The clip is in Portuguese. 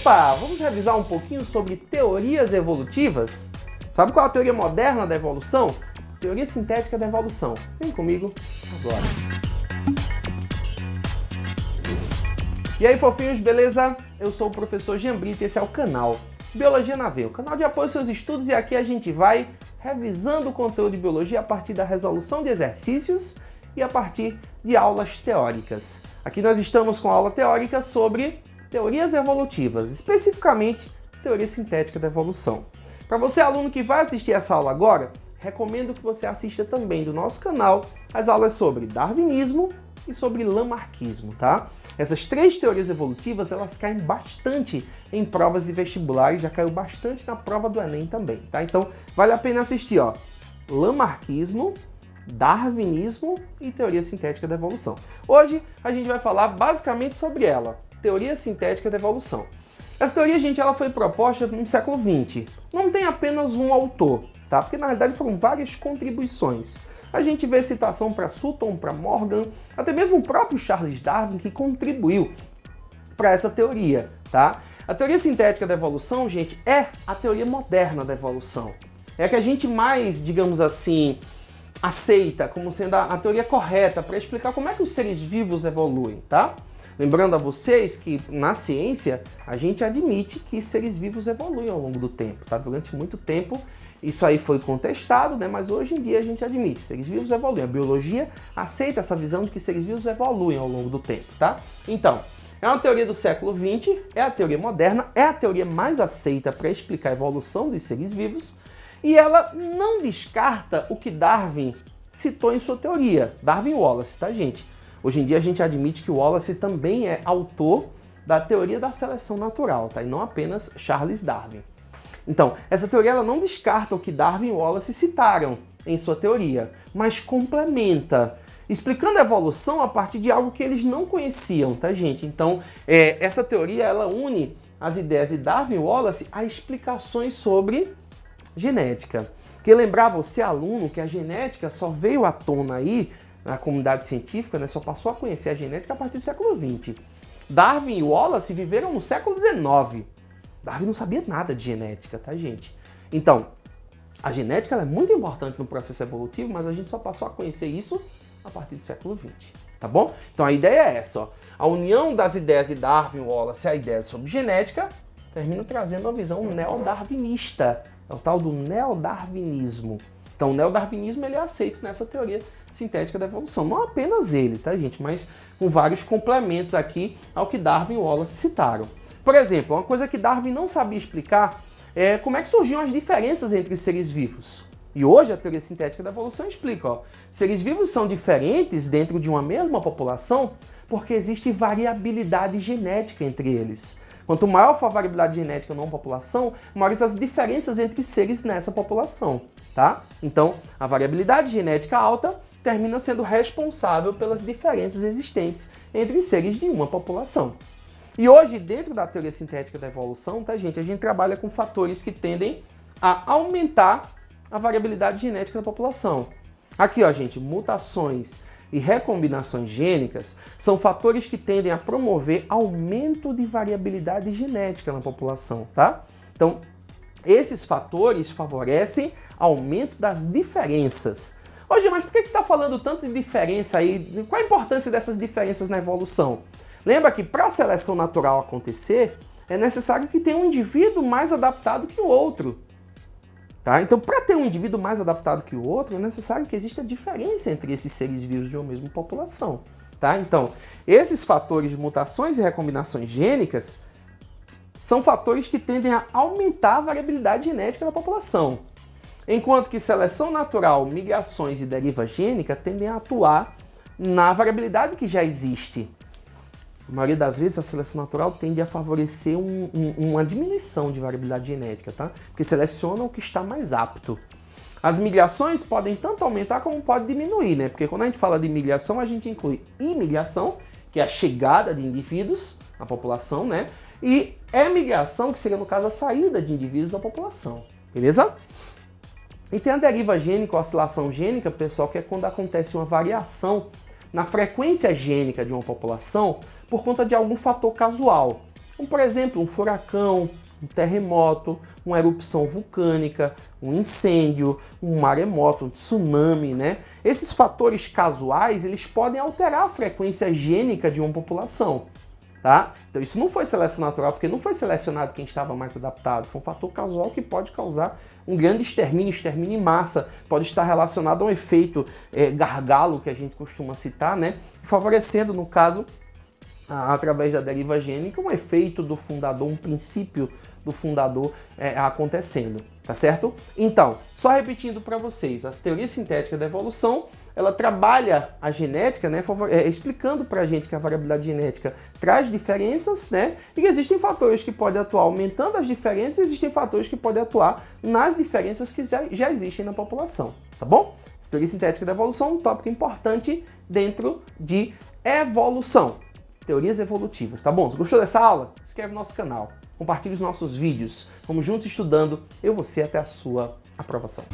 Opa, vamos revisar um pouquinho sobre teorias evolutivas? Sabe qual é a teoria moderna da evolução? Teoria sintética da evolução. Vem comigo agora. E aí, fofinhos, beleza? Eu sou o professor Jean Brito e esse é o canal Biologia na Veia, o canal de apoio aos seus estudos, e aqui a gente vai revisando o conteúdo de biologia a partir da resolução de exercícios e a partir de aulas teóricas. Aqui nós estamos com a aula teórica sobre teorias evolutivas, especificamente teoria sintética da evolução. Para você, aluno que vai assistir essa aula agora, recomendo que você assista também do nosso canal as aulas sobre darwinismo e sobre lamarckismo, tá? Essas três teorias evolutivas, elas caem bastante em provas de vestibular e já caiu bastante na prova do Enem também, tá? Então, vale a pena assistir, ó, lamarckismo, darwinismo e teoria sintética da evolução. Hoje, a gente vai falar basicamente sobre ela, teoria sintética da evolução. Essa teoria, gente, ela foi proposta no século XX. Não tem apenas um autor, tá? Porque, na realidade, foram várias contribuições. A gente vê citação para Sutton, para Morgan, até mesmo o próprio Charles Darwin, que contribuiu para essa teoria, tá? A teoria sintética da evolução, gente, é a teoria moderna da evolução. É a que a gente mais, digamos assim, aceita como sendo a teoria correta para explicar como é que os seres vivos evoluem, tá? Lembrando a vocês que na ciência a gente admite que seres vivos evoluem ao longo do tempo, tá? Durante muito tempo isso aí foi contestado, né? Mas hoje em dia a gente admite, seres vivos evoluem. A biologia aceita essa visão de que seres vivos evoluem ao longo do tempo, tá? Então, é uma teoria do século XX, é a teoria moderna, é a teoria mais aceita para explicar a evolução dos seres vivos, e ela não descarta o que Darwin citou em sua teoria. Darwin e Wallace, tá, gente? Hoje em dia a gente admite que o Wallace também é autor da teoria da seleção natural, tá? E não apenas Charles Darwin. Então, essa teoria ela não descarta o que Darwin e Wallace citaram em sua teoria, mas complementa, explicando a evolução a partir de algo que eles não conheciam, tá, gente? Então, essa teoria ela une as ideias de Darwin e Wallace a explicações sobre genética. Porque lembrar você, aluno, que a genética só veio à tona aí na comunidade científica, né, só passou a conhecer a genética a partir do século XX. Darwin e Wallace viveram no século XIX. Darwin não sabia nada de genética, tá, gente? Então, a genética ela é muito importante no processo evolutivo, mas a gente só passou a conhecer isso a partir do século XX, tá bom? Então a ideia é essa, ó. A união das ideias de Darwin e Wallace e a ideia sobre genética termina trazendo uma visão neodarwinista. É o tal do neodarwinismo. Então o neodarwinismo ele é aceito nessa teoria sintética da evolução. Não apenas ele, tá, gente? Mas com vários complementos aqui ao que Darwin e Wallace citaram. Por exemplo, uma coisa que Darwin não sabia explicar é como é que surgiam as diferenças entre os seres vivos. E hoje a teoria sintética da evolução explica, ó, seres vivos são diferentes dentro de uma mesma população porque existe variabilidade genética entre eles. Quanto maior for a variabilidade genética numa população, maiores as diferenças entre os seres nessa população, tá? Então, a variabilidade genética alta termina sendo responsável pelas diferenças existentes entre os seres de uma população. E hoje, dentro da teoria sintética da evolução, tá, gente, a gente trabalha com fatores que tendem a aumentar a variabilidade genética da população. Aqui, ó, gente, mutações e recombinações gênicas são fatores que tendem a promover aumento de variabilidade genética na população, tá? Então, esses fatores favorecem aumento das diferenças. Hoje, mas por que você está falando tanto de diferença aí? Qual a importância dessas diferenças na evolução? Lembra que para a seleção natural acontecer, é necessário que tenha um indivíduo mais adaptado que o outro. Tá? Então, para ter um indivíduo mais adaptado que o outro, é necessário que exista diferença entre esses seres vivos de uma mesma população. Tá? Então, esses fatores de mutações e recombinações gênicas são fatores que tendem a aumentar a variabilidade genética da população. Enquanto que seleção natural, migrações e deriva gênica tendem a atuar na variabilidade que já existe. A maioria das vezes a seleção natural tende a favorecer uma diminuição de variabilidade genética, tá? Porque seleciona o que está mais apto. As migrações podem tanto aumentar como pode diminuir, né? Porque quando a gente fala de migração, a gente inclui imigração, que é a chegada de indivíduos à população, né? E emigração, que seria, no caso, a saída de indivíduos da população. Beleza? E tem a deriva gênica ou oscilação gênica, pessoal, que é quando acontece uma variação na frequência gênica de uma população por conta de algum fator casual. Como, por exemplo, um furacão, um terremoto, uma erupção vulcânica, um incêndio, um maremoto, um tsunami, né? Esses fatores casuais, eles podem alterar a frequência gênica de uma população, tá? Então isso não foi seleção natural, porque não foi selecionado quem estava mais adaptado, foi um fator casual que pode causar um grande extermínio em massa, pode estar relacionado a um efeito gargalo, que a gente costuma citar, né? Favorecendo, no caso, através da deriva gênica, um efeito do fundador, um princípio do fundador acontecendo, tá certo? Então, só repetindo para vocês, a teoria sintética da evolução, ela trabalha a genética, né, explicando para a gente que a variabilidade genética traz diferenças, né, e que existem fatores que podem atuar aumentando as diferenças, e existem fatores que podem atuar nas diferenças que já existem na população, tá bom? A teoria sintética da evolução é um tópico importante dentro de evolução. Teorias evolutivas, tá bom? Se gostou dessa aula, se inscreve no nosso canal, compartilhe os nossos vídeos. Vamos juntos estudando, eu e você até a sua aprovação.